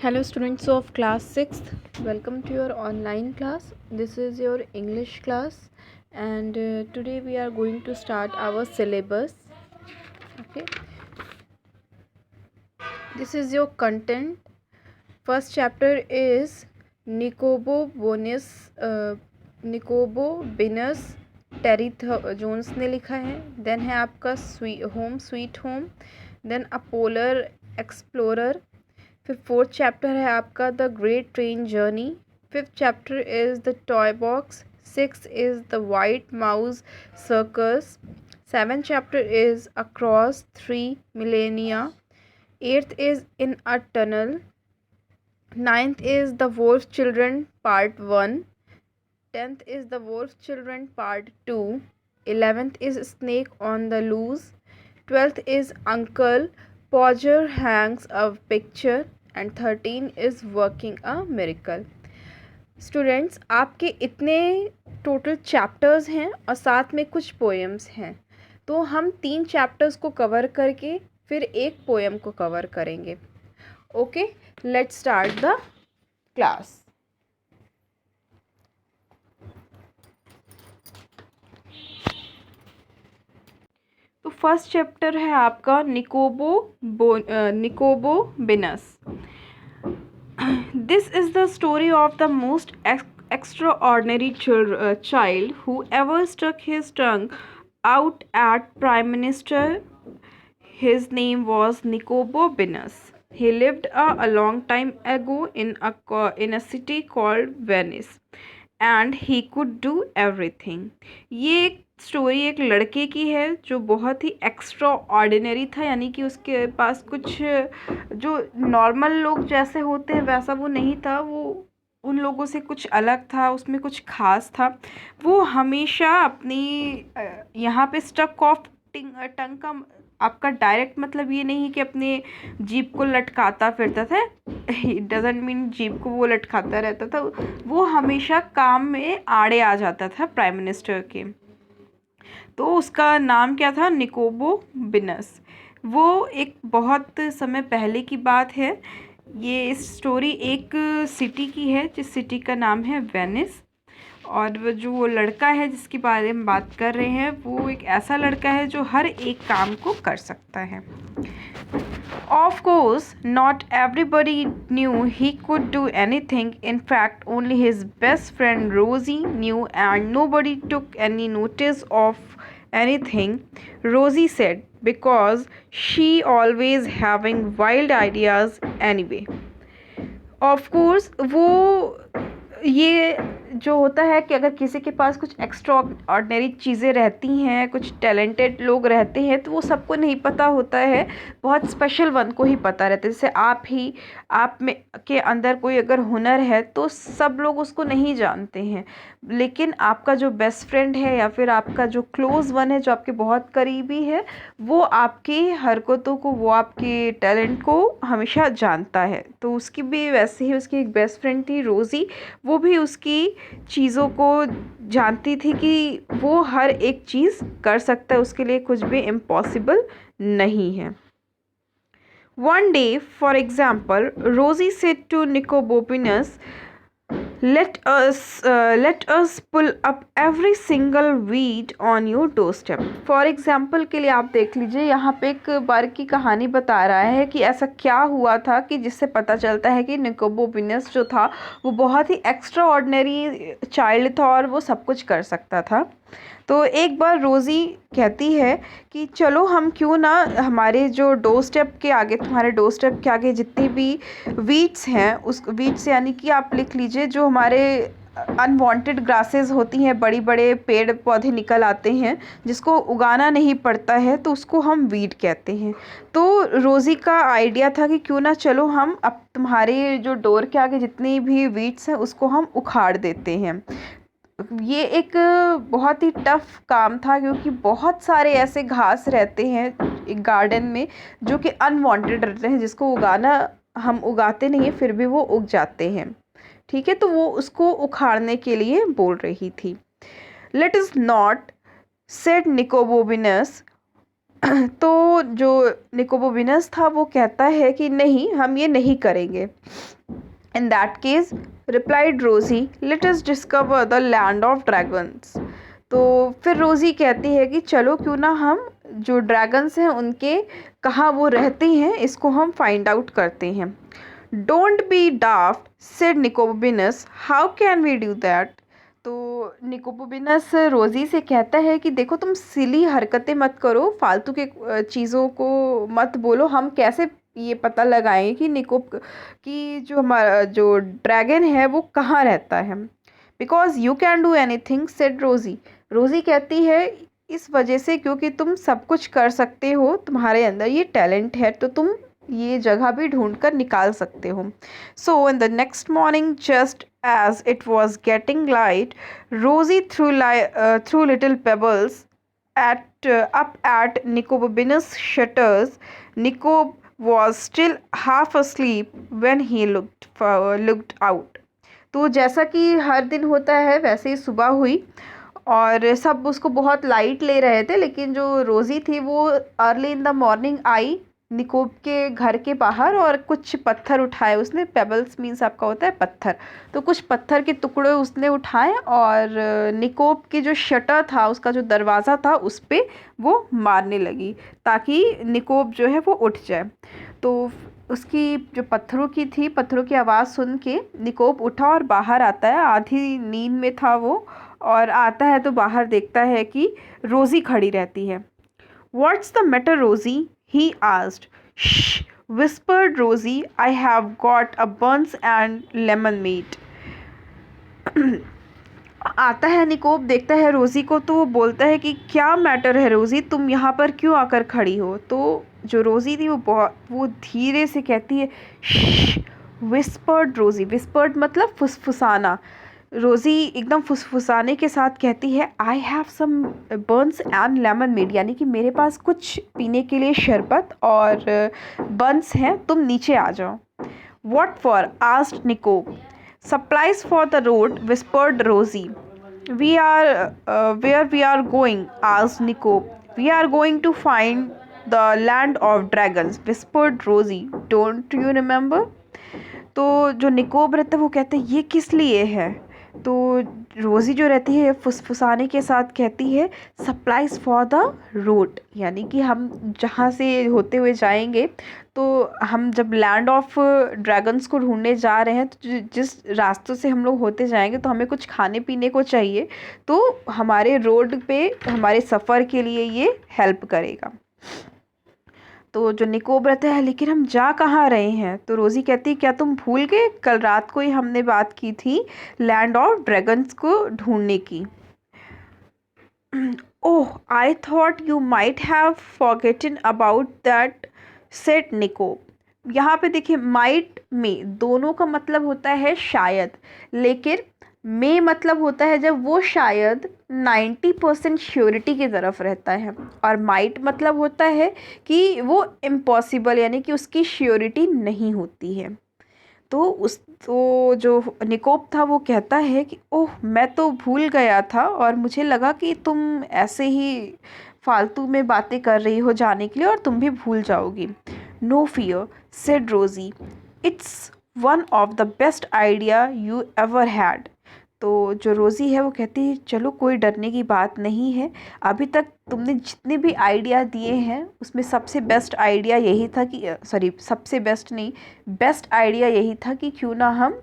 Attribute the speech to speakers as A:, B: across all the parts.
A: Hello students of class 6th, welcome to your online class. This is your English class and today we are going to start our syllabus. Okay, this is your content. First chapter is Nicobo Venus Terry Jones ने लिखा है. Then है आपका sweet home. Then a polar explorer. फिर fourth chapter है आपका the great train journey. Fifth chapter is the toy box. Six is the white mouse circus. Seventh chapter is across 3 millennia. Eighth is in a tunnel. Ninth is the Wolf Children Part 1. 10th is the Wolf Children Part 2. 11th is Snake on the Loose. 12th is Uncle Podger Hangs a Picture. And 13 is Working a Miracle. Students, आपके इतने total chapters हैं और साथ में कुछ poems हैं, तो हम 3 चैप्टर्स को कवर करके फिर एक पोएम को कवर करेंगे. Okay, let's start the class. तो फर्स्ट चैप्टर है आपका निकोबो बिनस. This is the story of the most extraordinary child who ever stuck his tongue out at Prime Minister. His name was Nicobo Binas. He lived a long time ago in a city called Venice, and he could do everything. ये एक story एक लड़के की है जो बहुत ही extra ordinary था, यानी कि उसके पास कुछ जो नॉर्मल लोग जैसे होते हैं वैसा वो नहीं था. वो उन लोगों से कुछ अलग था, उसमें कुछ खास था. वो हमेशा अपनी यहाँ पे स्टक ऑफ टंग का आपका डायरेक्ट मतलब ये नहीं कि अपने जीभ को लटकाता फिरता था. इट डजंट मीन जीभ को वो लटकाता रहता था. वो हमेशा काम में आड़े आ जाता था प्राइम मिनिस्टर के. तो उसका नाम क्या था? निकोबो बिनस. वो एक बहुत समय पहले की बात है. ये स्टोरी एक सिटी की है जिस सिटी का नाम है वेनिस. और वो लड़का है जिसके बारे में बात कर रहे हैं वो एक ऐसा लड़का है जो हर एक काम को कर सकता है. Of course, not everybody knew he could do anything. In fact, only his best friend Rosie knew, and nobody took any notice of anything Rosie said because she always having wild ideas anyway. Of course, वो ये जो होता है कि अगर किसी के पास कुछ एक्स्ट्रा ऑर्डिनरी चीज़ें रहती हैं, कुछ टैलेंटेड लोग रहते हैं, तो वो सबको नहीं पता होता है, बहुत स्पेशल वन को ही पता रहता है. जैसे आप में के अंदर कोई अगर हुनर है तो सब लोग उसको नहीं जानते हैं, लेकिन आपका जो बेस्ट फ्रेंड है या फिर आपका जो क्लोज़ वन है, जो आपके बहुत करीबी है, वो आपकी हरकतों को, वो आपके टैलेंट को हमेशा जानता है. तो उसकी भी वैसे ही उसकी एक बेस्ट फ्रेंड थी रोज़ी. वो भी उसकी चीज़ों को जानती थी कि वो हर एक चीज़ कर सकता है, उसके लिए कुछ भी इम्पॉसिबल नहीं है. One day, for example, Rosie said to Nicobopinus, let us pull up every single weed on your doorstep. For example के लिए आप देख लीजिए, यहाँ पे एक बार की कहानी बता रहा है कि ऐसा क्या हुआ था कि जिससे पता चलता है कि निकोबोपिनस जो था वो बहुत ही एक्स्ट्रा ऑर्डिनरी चाइल्ड था और वो सब कुछ कर सकता था. तो एक बार रोज़ी कहती है कि चलो हम क्यों ना हमारे जो तुम्हारे डोर स्टेप के आगे जितनी भी वीड्स हैं, उस वीड्स यानी कि आप लिख लीजिए जो हमारे अनवांटेड ग्रासेस होती हैं, बड़ी बड़े पेड़ पौधे निकल आते हैं जिसको उगाना नहीं पड़ता है, तो उसको हम वीड कहते हैं. तो रोज़ी का आइडिया था कि क्यों ना चलो हम अब तुम्हारे जो डोर के आगे जितनी भी वीड्स हैं उसको हम उखाड़ देते हैं. ये एक बहुत ही टफ काम था क्योंकि बहुत सारे ऐसे घास रहते हैं एक गार्डन में जो कि अनवांटेड रहते हैं, जिसको हम उगाते नहीं हैं फिर भी वो उग जाते हैं. ठीक है, तो वो उसको उखाड़ने के लिए बोल रही थी. लेट इज नॉट सेड निकोबोबिनस तो जो निकोबोबिनस था वो कहता है कि नहीं, हम ये नहीं करेंगे। इन दैट केस, रिप्लाइड रोजी, let us discover the land of dragons. तो फिर रोजी कहती है कि चलो क्यों ना हम जो ड्रैगन्स हैं उनके कहाँ वो रहते हैं इसको हम फाइंड आउट करते हैं। Don't be daft, said Nicobobinus, how can we do that. तो निकोबोबिनस रोजी से कहता है कि देखो, तुम सिली हरकतें मत करो, फालतू के चीज़ों को मत बोलो। हम कैसे ये पता लगाएं कि कि जो हमारा जो ड्रैगन है वो कहाँ रहता है। Because you can do any thing, said रोजी। रोजी कहती है इस वजह से क्योंकि तुम सब कुछ कर सकते हो, तुम्हारे अंदर ये टैलेंट है, तो तुम ये जगह भी ढूंढ कर निकाल सकते हो। So in the next morning, just as it was getting light, Rosie threw little pebbles up at Nicobinus' shutters. Nicob was still half asleep when he looked out. तो जैसा कि हर दिन होता है वैसे ही सुबह हुई और सब उसको बहुत लाइट ले रहे थे, लेकिन जो रोज़ी थी वो अर्ली इन द मॉर्निंग आई निकोब के घर के बाहर और कुछ पत्थर उठाए उसने। पेबल्स मीन्स आपका होता है पत्थर। तो कुछ पत्थर के टुकड़े उसने उठाए और निकोब की जो शटर था, उसका जो दरवाज़ा था, उस पर वो मारने लगी ताकि निकोब जो है वो उठ जाए। तो उसकी जो पत्थरों की आवाज़ सुन के निकोब उठा और बाहर आता है। आधी नींद में था वो और आता है तो बाहर देखता है कि रोज़ी खड़ी रहती है। What's the matter, Rosie? He asked. Shh, whispered Rosie. I have got a buns and lemonade. आता है निकोब, देखता है रोज़ी को, तो वो बोलता है कि क्या मैटर है रोज़ी, तुम यहाँ पर क्यों आकर खड़ी हो। तो जो रोज़ी थी वो धीरे से कहती है श्श, विस्पर्ड रोज़ी। विस्पर्ड मतलब फुसफुसाना। रोज़ी एकदम फुसफुसाने के साथ कहती है I have some buns and lemonade, यानी कि मेरे पास कुछ पीने के लिए शरबत और बर्न्स हैं, तुम नीचे आ जाओ। What for, asked Nicob. Supplies for the road, whispered Rosie. We are where we are going, asked Nico. We are going to find the land of dragons, whispered Rosie. Don't you remember? तो जो निकोब रहता है वो कहते हैं ये किस लिए है। तो रोज़ी जो रहती है फुसफुसाने के साथ कहती है सप्लाइज फॉर द रोड, यानी कि हम जहाँ से होते हुए जाएंगे, तो हम जब लैंड ऑफ ड्रैगन्स को ढूंढने जा रहे हैं तो जिस रास्तों से हम लोग होते जाएंगे तो हमें कुछ खाने पीने को चाहिए, तो हमारे रोड पे हमारे सफ़र के लिए ये हेल्प करेगा। तो जो निकोब रहता है लेकिन हम जा कहाँ रहे हैं। तो रोज़ी कहती है क्या तुम भूल गए, कल रात को ही हमने बात की थी लैंड ऑफ ड्रैगन्स को ढूंढने की। Oh, I thought you might have forgotten about that, said Nicob. यहाँ पे देखिए माइट में दोनों का मतलब होता है शायद, लेकिन में मतलब होता है जब वो शायद 90% श्योरिटी की तरफ रहता है, और माइट मतलब होता है कि वो इम्पॉसिबल, यानी कि उसकी श्योरिटी नहीं होती है। तो जो निकोब था वो कहता है कि ओह, मैं तो भूल गया था और मुझे लगा कि तुम ऐसे ही फालतू में बातें कर रही हो जाने के लिए और तुम भी भूल जाओगी। नो फियर, सेड रोज़ी, it's one of the best idea you ever had. तो जो रोज़ी है वो कहती है चलो कोई डरने की बात नहीं है, अभी तक तुमने जितने भी आइडिया दिए हैं उसमें सबसे बेस्ट आइडिया यही था कि सबसे बेस्ट नहीं, बेस्ट आइडिया यही था कि क्यों ना हम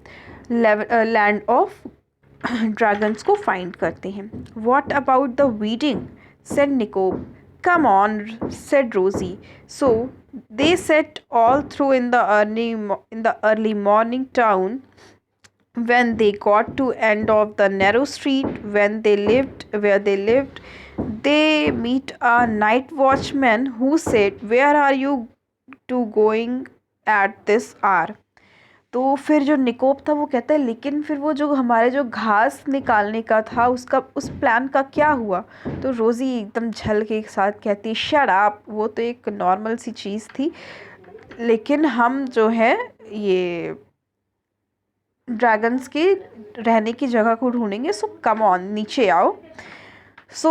A: लैंड ऑफ ड्रैगन्स को फाइंड करते हैं। What about the wedding, said Nicob. Come on, said Rosie. So they set all through in the early morning town. When they got to end of the narrow street where they lived, they meet a night watchman who said, where are you two going at this hour? तो फिर जो निकोब था वो कहता है लेकिन फिर वो जो हमारे जो घास निकालने का था उस प्लान का क्या हुआ। तो रोज़ी एकदम झल के साथ कहती है शट अप, वो तो एक नॉर्मल सी चीज़ थी, लेकिन हम जो है ये ड्रैगन्स के रहने की जगह को ढूंढेंगे, सो कम ऑन, नीचे आओ। सो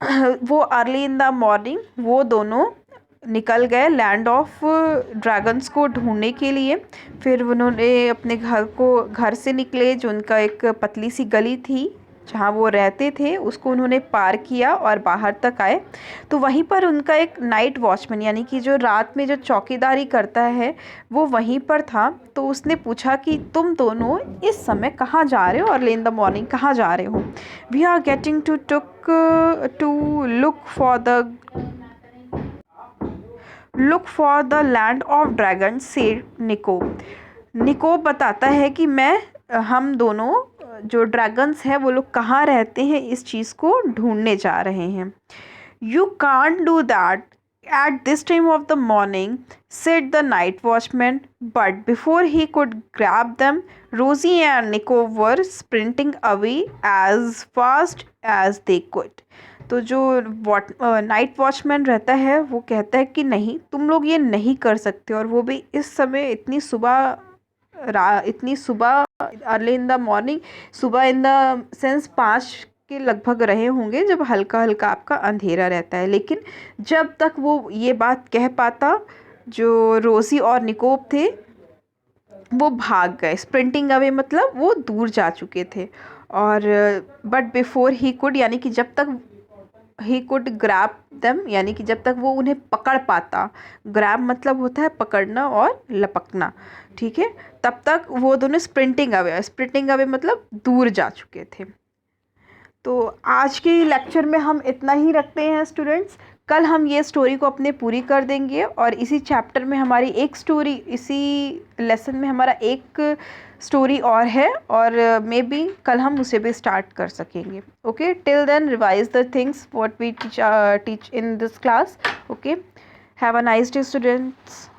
A: वो अर्ली इन द मॉर्निंग वो दोनों निकल गए लैंड ऑफ ड्रैगन्स को ढूंढने के लिए। फिर उन्होंने अपने घर से निकले, जो उनका एक पतली सी गली थी जहाँ वो रहते थे उसको उन्होंने पार किया और बाहर तक आए। तो वहीं पर उनका एक नाइट वॉचमैन यानी कि जो रात में जो चौकीदारी करता है वो वहीं पर था। तो उसने पूछा कि तुम दोनों इस समय कहाँ जा रहे हो, अर्ली इन द मॉर्निंग कहाँ जा रहे हो? We are getting to look for the land of dragon, said Nico. Nico बताता है कि हम दोनों जो ड्रैगन्स हैं वो लोग कहाँ रहते हैं इस चीज़ को ढूंढने जा रहे हैं। You can't do that at this time of the morning, said the night watchman, but before he could grab them, Rosie and Nico were sprinting away as fast as they could. तो जो night watchman रहता है वो कहता है कि नहीं, तुम लोग ये नहीं कर सकते, और वो भी इस समय इतनी सुबह अर्ली इन द मॉर्निंग, सुबह इन द सेंस 5 के लगभग रहे होंगे जब हल्का हल्का आपका अंधेरा रहता है। लेकिन जब तक वो ये बात कह पाता, जो रोसी और निकोप थे वो भाग गए। स्प्रिंटिंग अवे मतलब वो दूर जा चुके थे। और बट बिफोर ही कुड यानी कि जब तक ही कुड ग्रैब देम यानी कि जब तक वो उन्हें पकड़ पाता, ग्रैब मतलब होता है पकड़ना और लपकना, ठीक है, तब तक वो दोनों स्प्रिंटिंग अवे मतलब दूर जा चुके थे। तो आज के लेक्चर में हम इतना ही रखते हैं स्टूडेंट्स। कल हम ये स्टोरी को अपने पूरी कर देंगे, और इसी चैप्टर में हमारी इसी लेसन में हमारा एक स्टोरी और है, और मे बी कल हम उसे भी स्टार्ट कर सकेंगे। Okay, till then revise the things what we teach in this class. Okay, have a nice day students.